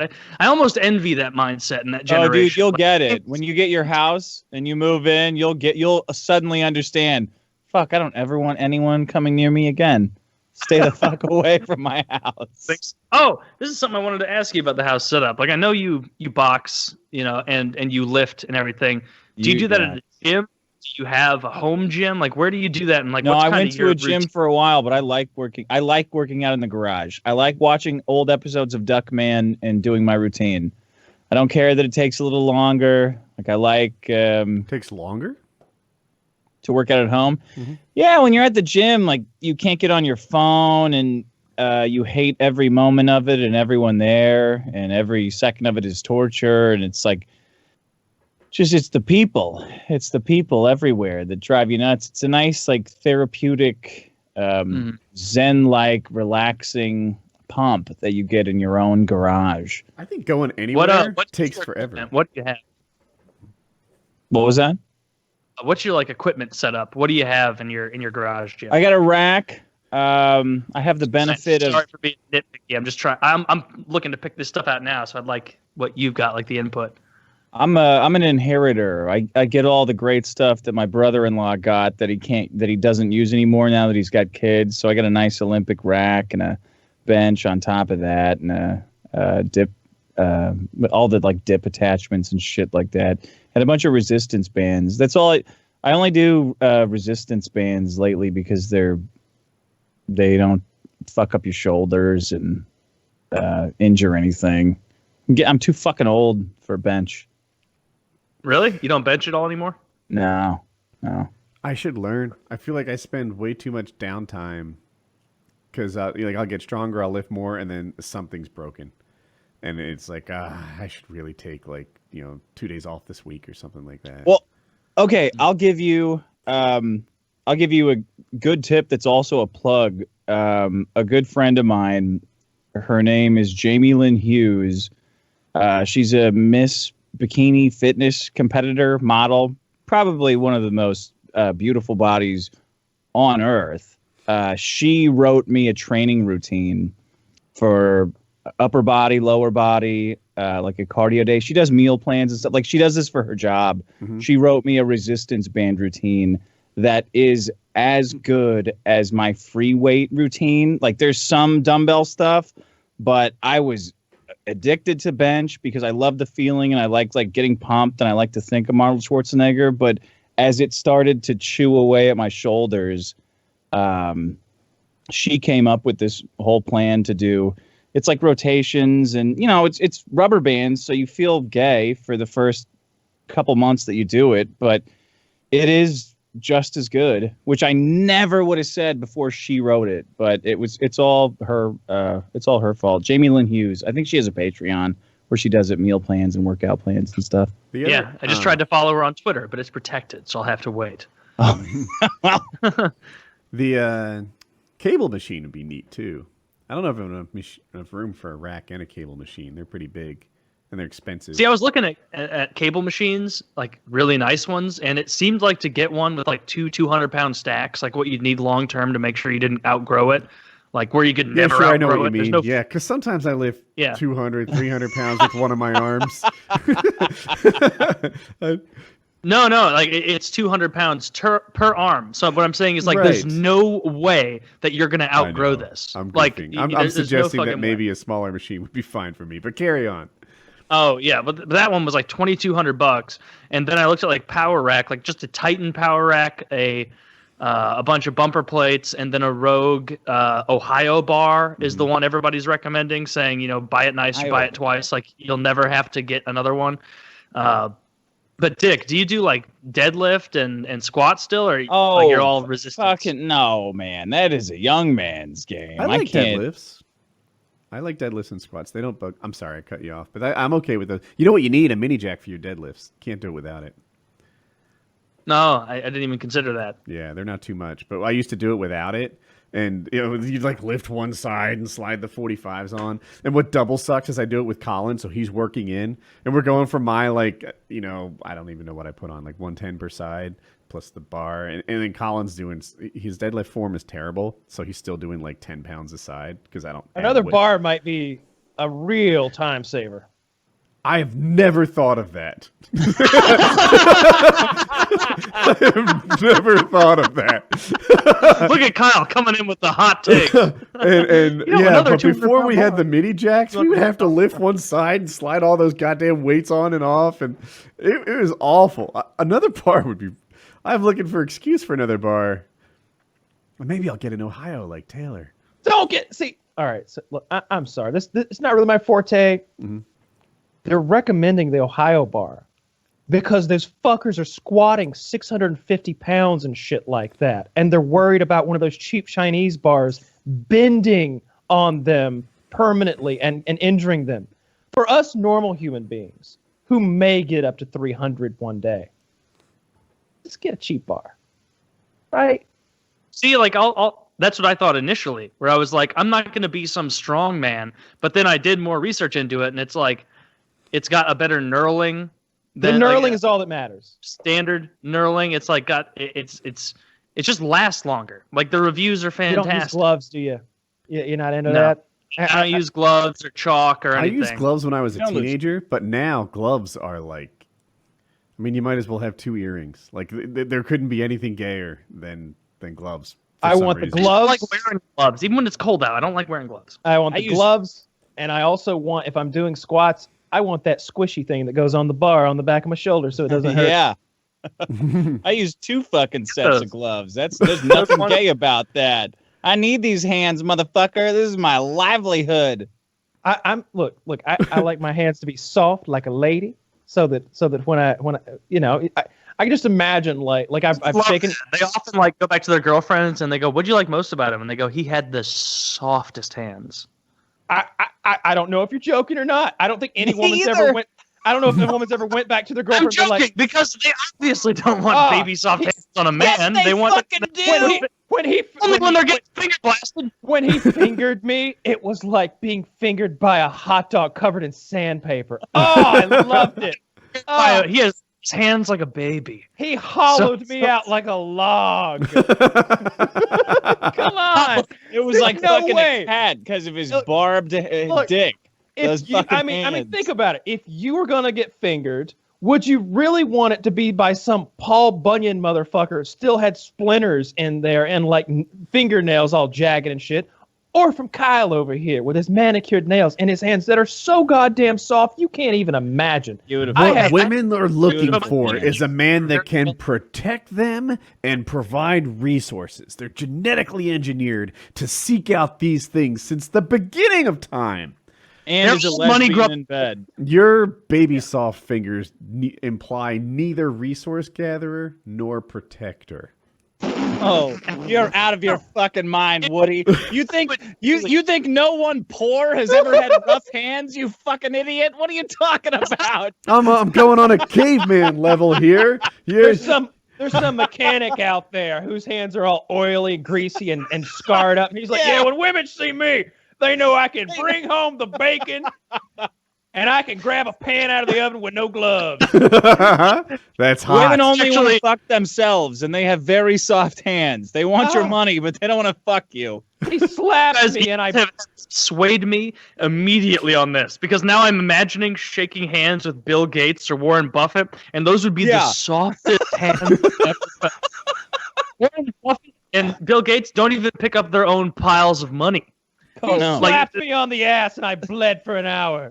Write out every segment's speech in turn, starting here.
I almost envy that mindset and that Oh, generation. dude, you'll Like, get it when you get your house and you move in. You'll suddenly understand. Fuck, I don't ever want anyone coming near me again. Stay the fuck away from my house. oh, this is something I wanted to ask you about the house setup. Like, I know you box, and you lift and everything. Do you do that Yeah. at a gym? Do you have a home gym? Like, where do you do that? And like, No, what's I kind went of to your a gym for a while, but I like working. I like working out in the garage. I like watching old episodes of Duckman and doing my routine. I don't care that it takes a little longer. Like I like Takes longer to work out at home. Mm-hmm. Yeah, when you're at the gym, like you can't get on your phone and you hate every moment of it and everyone there and every second of it is torture and it's like it's the people. It's the people everywhere that drive you nuts. It's a nice like therapeutic zen-like relaxing pump that you get in your own garage. I think going anywhere what takes forever. What do you have? What was that? What's your like equipment setup? What do you have in your garage, Jim? I got a rack. I have the benefit Sorry of for being nitpicky. I'm just trying. I'm looking to pick this stuff out now, so I'd like what you've got, like the input. I'm an inheritor. I get all the great stuff that my brother-in-law got that he doesn't use anymore now that he's got kids. So I got a nice Olympic rack and a bench on top of that and a dip all the like dip attachments and shit like that. And a bunch of resistance bands. That's all I only do resistance bands lately because they don't fuck up your shoulders and injure anything. I'm too fucking old for a bench. Really? You don't bench at all anymore? No. I should learn. I feel like I spend way too much downtime because I'll get stronger, I'll lift more, and then something's broken, and it's like I should really take 2 days off this week or something like that. Well, okay, I'll give you a good tip that's also a plug. A good friend of mine, her name is Jamie Lynn Hughes. She's a Miss Bikini Fitness competitor model, probably one of the most beautiful bodies on earth. She wrote me a training routine for upper body, lower body, like a cardio day. She does meal plans and stuff. Like she does this for her job. Mm-hmm. She wrote me a resistance band routine that is as good as my free weight routine. Like there's some dumbbell stuff, but I was addicted to bench because I love the feeling and I like getting pumped and I like to think of Arnold Schwarzenegger. But as it started to chew away at my shoulders, she came up with this whole plan to do. It's like rotations and it's rubber bands, so you feel gay for the first couple months that you do it, but it is just as good, which I never would have said before she wrote it, but it's all her fault. Jamie Lynn Hughes. I think she has a Patreon where she does it, meal plans and workout plans and stuff. Yeah, I just tried to follow her on Twitter, but it's protected, so I'll have to wait. The cable machine would be neat too. I don't know if I have enough room for a rack and a cable machine. They're pretty big. And they're expensive. See, I was looking at cable machines, like really nice ones, and it seemed like to get one with like 200-pound stacks, like what you'd need long term to make sure you didn't outgrow it, like where you could never outgrow it. I know what you mean. Yeah, because sometimes I lift 200, 300 pounds with one of my arms. No, like it's 200 pounds per arm. So what I'm saying is there's no way that you're going to outgrow this. I'm no suggesting that maybe a smaller machine would be fine for me, but carry on. Oh yeah, but that one was like $2,200, and then I looked at like Power Rack, like just a Titan Power Rack, a bunch of bumper plates, and then a Rogue Ohio bar is the one everybody's recommending, saying buy it nice, buy it twice, like you'll never have to get another one. But Dick, do you do like deadlift and squat still, or you're all resistance? Fucking no, man, that is a young man's game. I like deadlifts. I like deadlifts and squats. They don't bug. I'm sorry, I cut you off, but I'm okay with those. You know what you need? A mini jack for your deadlifts. Can't do it without it. No, I didn't even consider that. Yeah, they're not too much, but I used to do it without it. And you'd like lift one side and slide the 45s on. And what double sucks is I do it with Colin, so he's working in, and we're going from my I don't even know what I put on, like 110 per side plus the bar, and then Colin's doing his deadlift form is terrible, so he's still doing like 10 pounds a side because I don't. Another bar might be a real time saver. I have never thought of that. I have never thought of that. Look at Kyle coming in with the hot take. And You know, yeah, another but 200 before we had bar. the mini jacks, we would have to lift one side and slide all those goddamn weights on and off, and it was awful. Another bar would be. I'm looking for excuse for another bar. Maybe I'll get in Ohio like Taylor. Don't get see. All right, so look, I'm sorry. This it's not really my forte. Mhm. They're recommending the Ohio bar because those fuckers are squatting 650 pounds and shit like that, and they're worried about one of those cheap Chinese bars bending on them permanently and injuring them. For us normal human beings who may get up to 300 one day, let's get a cheap bar, right? See, like that's what I thought initially, where I was like, I'm not going to be some strong man, but then I did more research into it, and it's like, it's got a better knurling. The than, knurling like, is all that matters. standard knurling. It's like it just lasts longer. Like the reviews are You fantastic. don't use gloves, do you? You're not into No. that? I don't use gloves or chalk or I anything. used gloves when I was a You don't lose. teenager, but now gloves are like. I mean, you might as well have 2 earrings. Like there couldn't be anything gayer than gloves. for I some want the reason. I gloves. like wearing gloves, even when it's cold out. I don't like wearing gloves. I want the I use- gloves, and I also want, if I'm doing squats, I want that squishy thing that goes on the bar on the back of my shoulder so it doesn't hurt. Yeah. I use 2 fucking sets those. of gloves. There's nothing gay about that. I need these hands, motherfucker. This is my livelihood. I like my hands to be soft like a lady, so that when I I can just imagine like I've Love shaken. that. They often like go back to their girlfriends and they go, "What'd you like most about him?" And they go, "He had the softest hands." I don't know if you're joking or not. I don't think any Me woman's either. ever went. I don't know if a woman's ever went back to their I'm girlfriend and been joking like, because they obviously don't want Oh, baby soft hands on a Yes, man. they want fucking do. only when they're getting finger blasted. when he fingered me, it was like being fingered by a hot dog covered in sandpaper. Oh, I loved it. Oh, He has his hands like a baby. he hollowed me out like a log. Come on. It was like No fucking way. a cat because of his Look, barbed look, dick. Those If you, fucking I mean, hands. think about it. If you were gonna get fingered, would you really want it to be by some Paul Bunyan motherfucker who still had splinters in there and like fingernails all jagged and shit, or from Kyle over here with his manicured nails and his hands that are so goddamn soft you can't even imagine. Beautiful. I What have- women are looking Beautiful. for is a man that can protect them and provide resources. They're genetically engineered to seek out these things since the beginning of time. And They're is a all money lesbian grub- in bed. Your baby soft fingers imply neither resource gatherer nor protector. Oh, you're out of your fucking mind, Woody. You think you think no one poor has ever had rough hands? You fucking idiot! What are you talking about? I'm going on a caveman level here. There's some mechanic out there whose hands are all oily, greasy, and scarred up. And he's like, yeah, when women see me, they know I can bring home the bacon and I can grab a pan out of the oven with no gloves. That's hot. Women only want Actually- to fuck themselves, and they have very soft hands. They want your Oh. money, but they don't want to fuck you. He slaps Guys, me and I have swayed me immediately on this because now I'm imagining shaking hands with Bill Gates or Warren Buffett, and those would be the Yeah. softest hands ever. Warren Buffett and Bill Gates don't even pick up their own piles of money. he no. slapped me on the ass and I bled for an hour.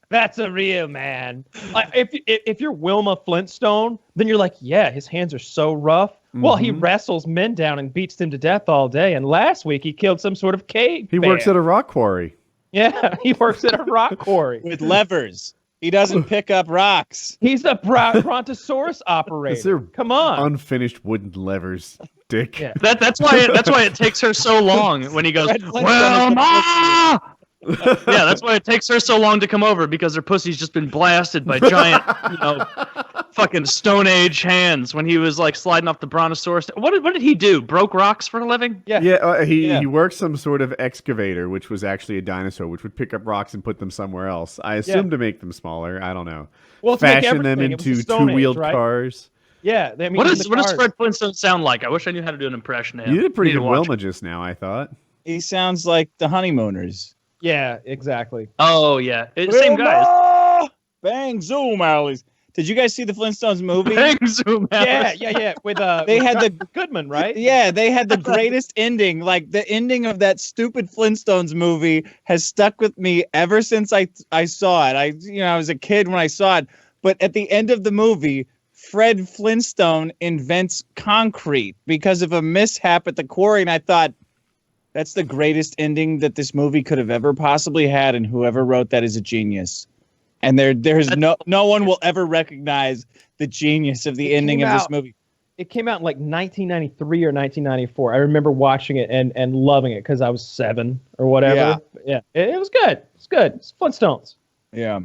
That's a real man. Like, if you're Wilma Flintstone, then you're like, yeah, his hands are so rough. Well, he wrestles men down and beats them to death all day. And last week he killed some sort of cave. He works at a rock quarry. Yeah, he works at a rock quarry. With levers. He doesn't pick up rocks. He's a brontosaurus operator. Is there Come on. unfinished wooden levers, Dick? Yeah. That's why it takes her so long when he goes, Red Flintstone well, is the ma! Yeah, that's why it takes her so long to come over because her pussy's just been blasted by giant, fucking Stone Age hands when he was like sliding off the Brontosaurus. What did he do? Broke rocks for a living? Yeah. Yeah, he Yeah. worked some sort of excavator, which was actually a dinosaur, which would pick up rocks and put them somewhere else. I assume to make them smaller. I don't know. Well, to make Fashion them everything, it was the into Stone Age, two-wheeled right? cars. Yeah. I mean, What even does the cars. Fred Flintstone sound like? I wish I knew how to do an impression of him. You did a pretty Need to good watch Wilma just now, I thought. He sounds like the honeymooners. Yeah, exactly. Oh yeah, same guys. Wilma! Bang zoom, Owlies. Did you guys see the Flintstones movie? Bang zoom out. Yeah. With They with had the- Goodman, right? Yeah, they had the greatest ending. Like the ending of that stupid Flintstones movie has stuck with me ever since I saw it. I was a kid when I saw it, but at the end of the movie, Fred Flintstone invents concrete because of a mishap at the quarry, and I thought that's the greatest ending that this movie could have ever possibly had, and whoever wrote that is a genius. And there's no one will ever recognize the genius of the ending of this movie. It came out in like 1993 or 1994. I remember watching it and loving it because I was 7 or whatever. Yeah. It was good. It's good. It's Flintstones. Yeah.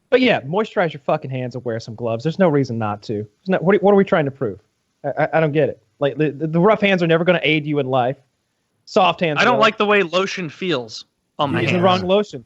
But yeah, moisturize your fucking hands and wear some gloves. There's no reason not to. What are we trying to prove? I don't get it. Like the rough hands are never going to aid you in life. Soft hands. I don't like the way lotion feels on my Using hands. the wrong lotion.